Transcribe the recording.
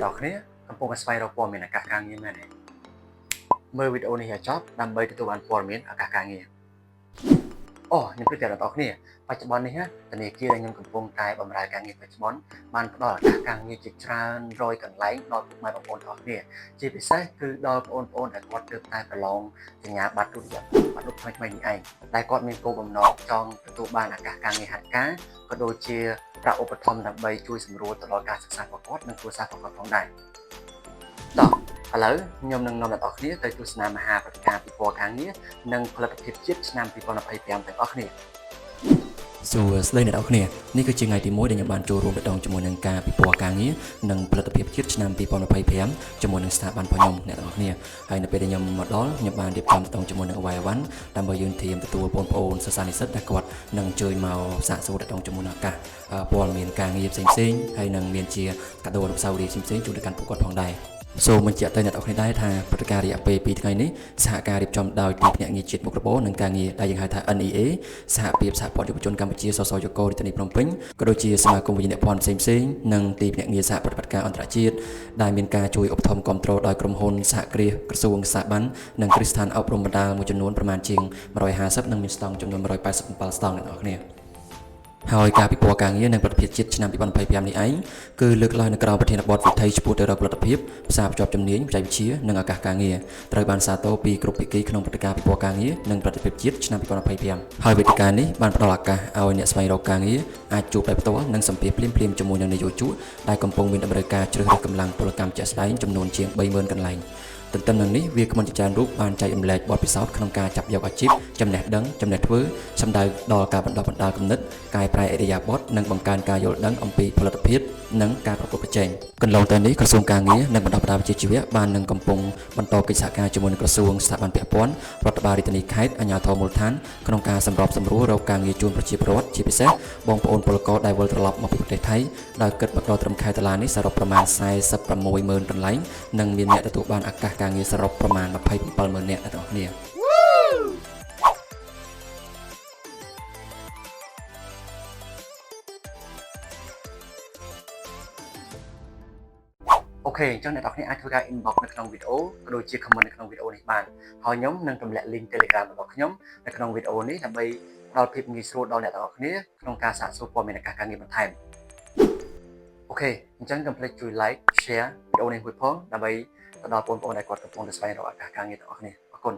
អ្នកនរគ្នាកំពុងស្វែងរកព័ត៌មានឱកាសការងារមែនទេមើលវីដេអូនេះឲ្យចប់ដើម្បីទទួលបានព័ត៌មានឱកាសការងារអូខ្ញុំគិតថាអ្នកនរគ្នាបច្ចុប្បន្ននេះធនាគារដែលខ្ញុំកំពុងតែបម្រើការងារបច្ចុប្បន្នបានផ្ដល់ឱកាសការងារជាច្រើនរយកន្លែងដល់ពុកម៉ែបងប្អូនទាំងអស់គ្នាជាពិសេសគឺដល់បងប្អូនដែលគាត់ទើបតែប្រឡងសញ្ញាបត្រទូរយន្តបាត់ឌុបថ្មីនេះឯងដែលគាត់មានគោលបំណងចង់ទទួលបានឱកាសការងារហាត់ការក៏ដូចជាប្រាក់ឧបត្ថម្ភដើម្បីជួយសម្រួលទៅដល់ការសិក្សារបស់គាត់និងគ្រួសាររបស់គាត់ផងដែរតោះឥឡូវខ្ញុំនឹងនាំអ្នកនរគ្នាទៅទស្សនាមហាព្រឹត្តិការណ៍ពិព័រណ៍ការងារនិងផលិតភាពជាតិឆ្នាំ2025ទាំងអស់គ្នាសួស្តីអ្នកនរគ្នានេះគឺជាថ្ងៃទី1ដែលខ្ញុំបានចូលរួមជាមួយនឹងការពិព័រណ៍ការងារនិងផលិតភាពជាតិឆ្នាំ2025ជាមួយនឹងស្ថាប័នរបស់ខ្ញុំអ្នកនរគ្នាហើយនៅពេលដែលខ្ញុំមកដល់ខ្ញុំបានរៀបចំជាមួយនឹង YY1 ដើម្បីយើងធៀមទទួលបងប្អូនសិស្សានិស្សិតដែលគាត់នឹងអញ្ជើញមកសាកសួរជាមួយនឹងឱកាសព័ត៌មានការងារផ្សេងៗហើយនឹងមានជាកាដូអនុស្សាវរីយ៍ផ្សេងៗជូនទៅកាន់ពួកគាត់ផងដែរសូមបញ្ជាក់ទៅអ្នកនរគ្នាដែរថាព្រឹត្តិការណ៍រយៈពេល2ថ្ងៃនេះសហការរៀបចំដោយទីភ្នាក់ងារជាតិមុខរបរនិងការងារដែលយើងហៅថា NEA សហភាពសហព័ន្ធយុវជនកម្ពុជាសសយករាជធានីភ្នំពេញក៏ដូចជាសមាគមវិញ្ញាណភ័ណ្ឌផ្សេងៗនិងទីភ្នាក់ងារសហប្រតិបត្តិការអន្តរជាតិដែលមានការជួយឧបត្ថម្ភគាំទ្រដោយក្រុមហ៊ុនសហគ្រាសក្រសួងស្ថាប័ននិងគ្រឹះស្ថានអប់រំបណ្ដាលមួយចំនួនប្រមាណជាង150និងមានស្តង់ចំនួន187ស្តង់អ្នកនរគ្នាហើយការពិព័រណ៍ការងារនិងផលិតភាពជាតិឆ្នាំ2025នេះឯងគឺលើកឡើងនៅក្រៅប្រធានបទវិថីឆ្ពោះទៅរកផលិតភាពផ្សារភ្ជាប់ជំនាញបច្ចេកវិទ្យានិងឱកាសការងារត្រូវបានសាទរពីគ្រប់ភាគីក្នុងព្រឹត្តិការណ៍ពិព័រណ៍ការងារនិងផលិតភាពជាតិឆ្នាំ2025ហើយវេទិកានេះបានផ្ដល់ឱកាសឲ្យអ្នកស្វែងរកការងារអាចជួបដោយផ្ទាល់និងសម្ភាសន៍ភ្លាមៗជាមួយនឹងនយោជកដែលកំពុងមានតម្រូវការជ្រើសរើសកម្លាំងពលកម្មជាក់ស្ដែងចំនួនជាង 30,000 កន្លែងទន្ទឹមនឹងនេះវាគ្មិនជាច្រើនរូបបានចែករំលែកបទពិសោធន៍ក្នុងការចាប់យកអាជីពចំណេះដឹងចំណេះធ្វើសម្ដៅដល់ការបណ្ដុះបណ្ដាលគំនិតកែប្រែឥរិយាបថនិងបង្កើនការយល់ដឹងអំពីផលិតភាពនិងការប្រកួតប្រជែងកន្លងទៅនេះក្រសួងការងារនិងបណ្ដុះបណ្ដាលវិជ្ជាជីវៈបាននឹងកំពុងបន្តកិច្ចសហការជាមួយនឹងក្រសួងស្ថាប័នពាក់ព័ន្ធរដ្ឋបាលរាជធានីខេត្តអាជ្ញាធរមូលដ្ឋានក្នុងការសម្របសម្រួលរកការងារជូនប្រជាពលរដ្ឋជាពិសេសបងប្អូនពលករដែលវិលត្រឡប់មកពីប្រទេសថៃដោយគិតមកដល់ត្រឹមខែតុលានេះសរុបប្រមាណ46,000 កន្លែងនិងមានអ្នកទទួលបានឱកាសការងារសរុបប្រមាណ27,000 នាក់អ្នកនរគ្នាអូខេអញ្ចឹងអ្នកនរគ្នាអាចធ្វើការ inbox នៅក្នុងវីដេអូក៏ដូចជា comment នៅក្នុងវីដេអូនេះបានហើយខ្ញុំនឹងទម្លាក់ link Telegram របស់ខ្ញុំនៅក្នុងវីដេអូនេះដើម្បីផ្ដល់ភាពងាយស្រួលដល់អ្នកនរគ្នាក្នុងការសាកសួរព័ត៌មានឱកាសការងារបន្ថែមអូខេអញ្ចឹងកុំភ្លេចជួយ like share វីដេអូនេះមួយផងដើម្បីទៅដល់បងប្អូនដែលគាត់កំពុងតែស្វែងរកឱកាសការងារទាំងអស់គ្នាអរគុណ